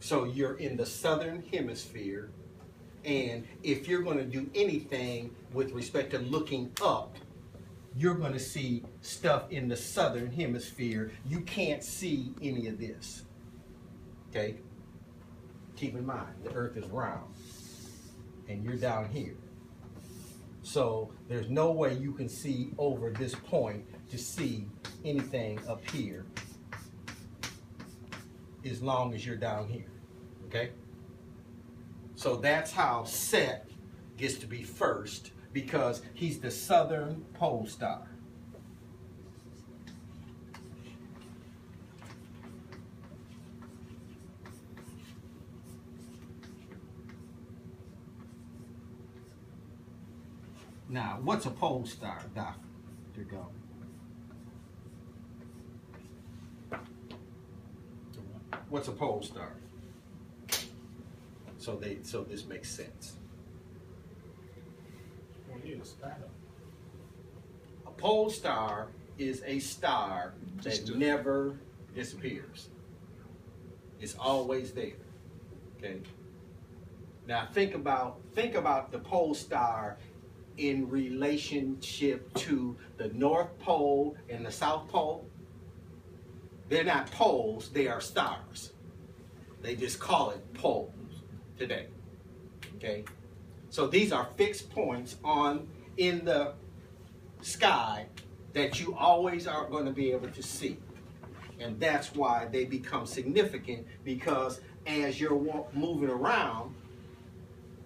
So you're in the southern hemisphere, and if you're going to do anything with respect to looking up, you're going to see stuff in the southern hemisphere. You can't see any of this. Okay? Keep in mind, the earth is round, and you're down here. So there's no way you can see over this point to see anything up here as long as you're down here. Okay? So that's how Set gets to be first, because he's the southern pole star. Now, what's a pole star, Dr. Go? What's a pole star? So this makes sense. A pole star is a star that never disappears. It's always there. Okay. Now think about the pole star in relationship to the North Pole and the South Pole. They're not poles, they are stars. They just call it poles today. Okay? So these are fixed points in the sky that you always are going to be able to see. And that's why they become significant, because as you're moving around,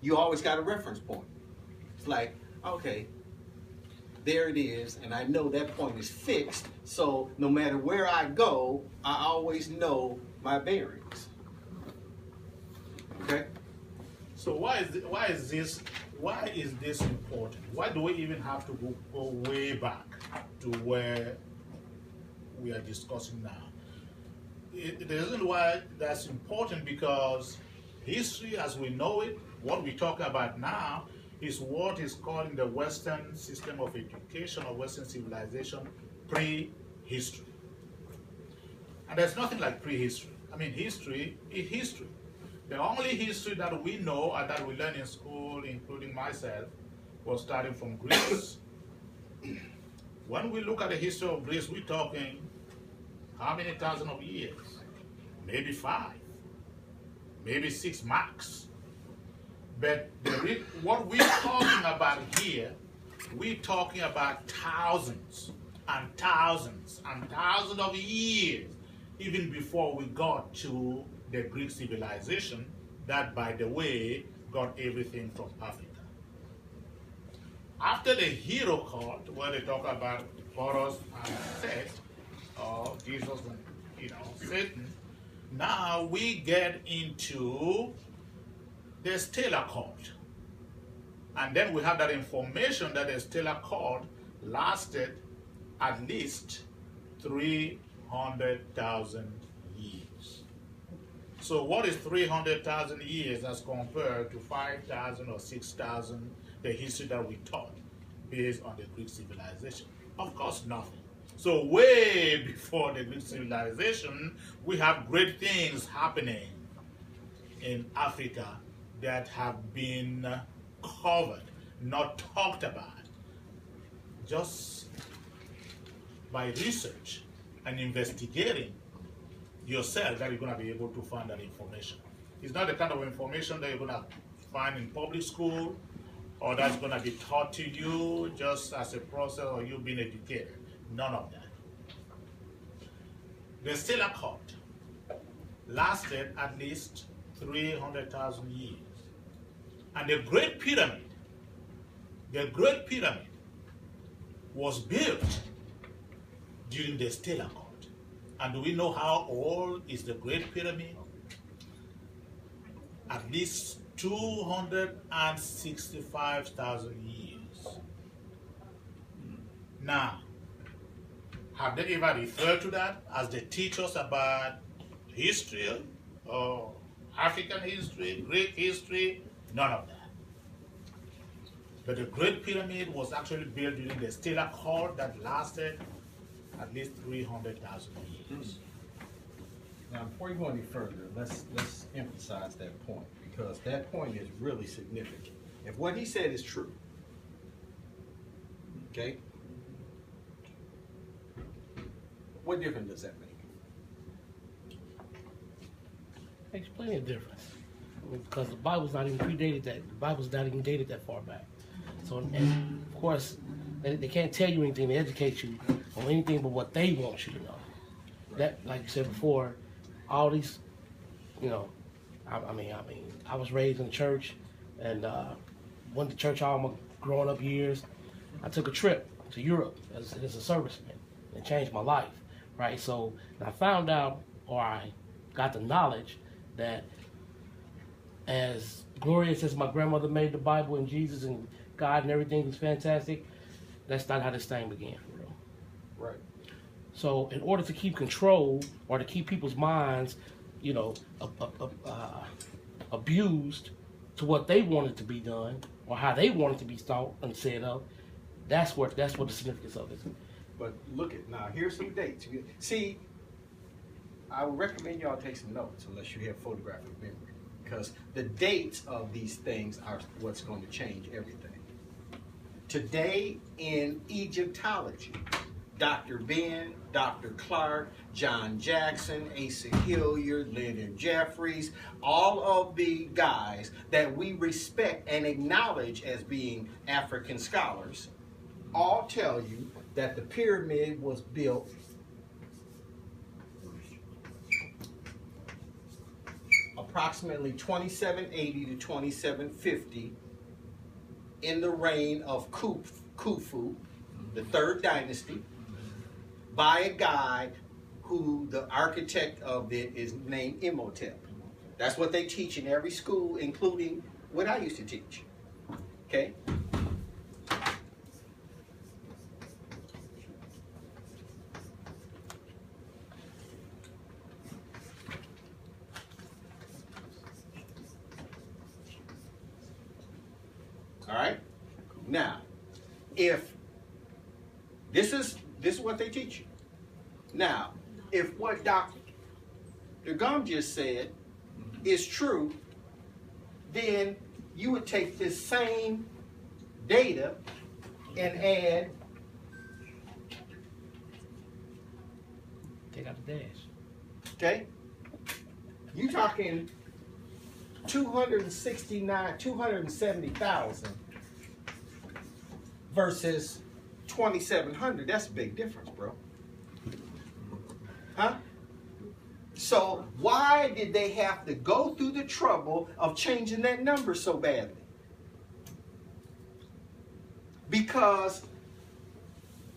you always got a reference point. It's like, okay, there it is, and I know that point is fixed, so no matter where I go, I always know my bearings. Okay? So why is this important? Why do we even have to go way back to where we are discussing now? The reason why that's important, because history as we know it, what we're talking about now, is what is called in the Western system of education or Western civilization prehistory. And there's nothing like prehistory. I mean, history is history. The only history that we know and that we learn in school, including myself, was starting from Greece. When we look at the history of Greece, we're talking how many thousands of years? Maybe 5, maybe 6 max. But what we're talking about here, we're talking about thousands and thousands and thousands of years, even before we got to the Greek civilization, that, by the way, got everything from Africa. After the hero cult, where they talk about Horus and Seth, or Jesus and Satan, now we get into the stellar cult. And then we have that information that the stellar cult lasted at least 300,000 years. So what is 300,000 years as compared to 5,000 or 6,000, the history that we taught based on the Greek civilization? Of course, nothing. So way before the Greek civilization, we have great things happening in Africa that have been covered, not talked about. Just by research and investigating yourself, that you're going to be able to find that information. It's not the kind of information that you're going to find in public school, or that's going to be taught to you just as a process, or you being educated. None of that. The stellar cult lasted at least 300,000 years. And the Great Pyramid was built during the stellar cult. And do we know how old is the Great Pyramid? At least 265,000 years. Now, have they ever referred to that as they teach us about history, or African history, Greek history? None of that. But the Great Pyramid was actually built during the stellar cult that lasted at least 300,000 years. Now, before you go any further, let's emphasize that point, because that point is really significant. If what he said is true, okay, what difference does that make? Makes plenty of difference, because the Bible's not even predated that. The Bible's not even dated that far back. So, and of course, they can't tell you anything to educate you on anything but what they want you to know. Right. That, like you said before, all these, you know, I mean, I was raised in the church, and went to church all my growing up years. I took a trip to Europe as a serviceman, and it changed my life, right? So I found out, or I got the knowledge that as glorious as my grandmother made the Bible and Jesus and God and everything was fantastic, that's not how this thing began, for real. Right. So in order to keep control or to keep people's minds, you know, abused to what they wanted to be done or how they wanted to be thought and said of, that's what the significance of it is. But look at, now here's some dates. See, I would recommend y'all take some notes unless you have photographic memory, because the dates of these things are what's going to change everything. Today in Egyptology, Dr. Ben, Dr. Clark, John Jackson, Asa Hilliard, Leonard Jeffries, all of the guys that we respect and acknowledge as being African scholars, all tell you that the pyramid was built approximately 2780 to 2750 in the reign of Khufu, the third dynasty, by a guy who the architect of it is named Imhotep. That's what they teach in every school, including what I used to teach. Okay? All right? Now, if this is what they teach you. Now, if what Dr. Gum just said is true, then you would take this same data and add, Take out the dash. okay? You talking 270,000 versus 2,700. That's a big difference, bro. Huh? So why did they have to go through the trouble of changing that number so badly? Because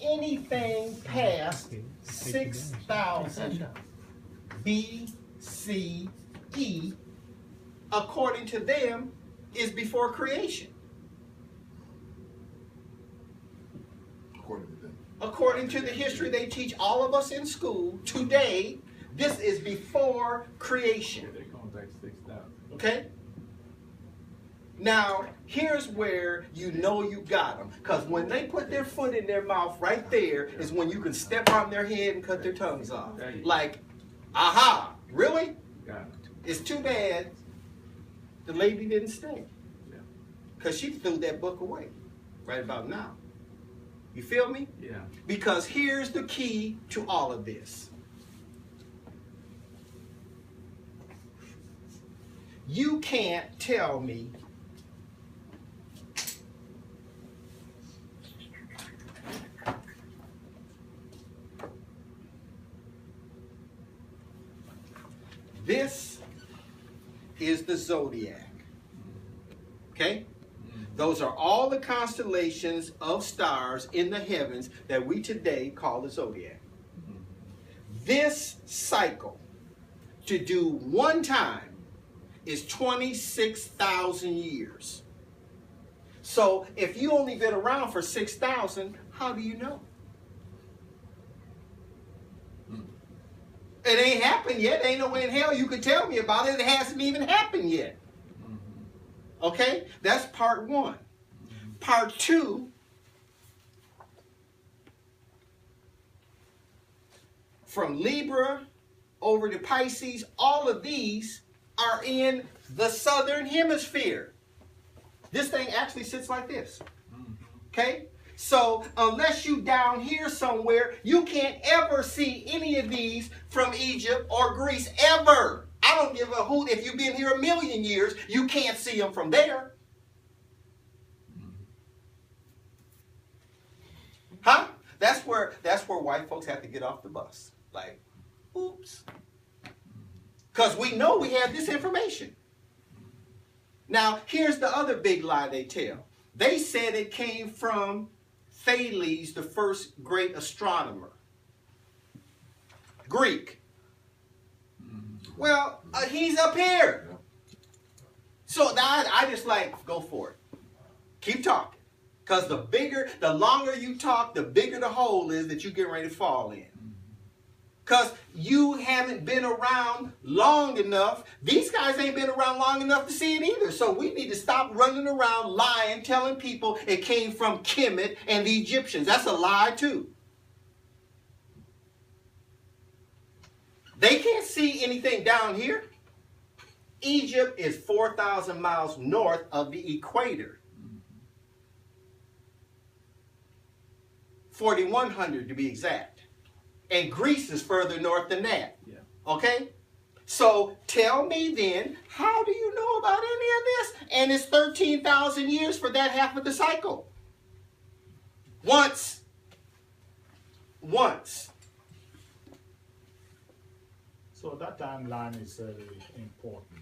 anything past 6,000 BCE, according to them, is before creation. According to the history they teach all of us in school today, this is before creation. They're going back 6,000. Okay? Now, here's where you know you got them. Because when they put their foot in their mouth right there is when you can step on their head and cut their tongues off. Like, aha, really? It's too bad the lady didn't stay. Because she threw that book away right about now. You feel me? Yeah. Because here's the key to all of this. You can't tell me this is the zodiac. Okay? Those are all the constellations of stars in the heavens that we today call the zodiac. This cycle to do one time is 26,000 years. So if you only been around for 6,000, how do you know? It ain't happened yet. Ain't no way in hell you could tell me about it. It hasn't even happened yet. Okay? That's part one. Part two, from Libra over to Pisces, all of these are in the southern hemisphere. This thing actually sits like this. Okay? So unless you down here somewhere, you can't ever see any of these from Egypt or Greece, ever. I don't give a hoot if you've been here a million years, you can't see them from there. Huh? That's where white folks have to get off the bus. Like, oops. Because we know we have this information. Now, here's the other big lie they tell. They said it came from Thales, the first great astronomer. Greek. Well, he's up here. So now I just like, go for it. Keep talking. Because the longer you talk, the bigger the hole is that you get ready to fall in. Because you haven't been around long enough. These guys ain't been around long enough to see it either. So we need to stop running around lying, telling people it came from Kemet and the Egyptians. That's a lie too. They can't see anything down here. Egypt is 4,000 miles north of the equator. 4,100 to be exact. And Greece is further north than that. Yeah. Okay? So tell me then, how do you know about any of this? And it's 13,000 years for that half of the cycle. Once. So that timeline is important.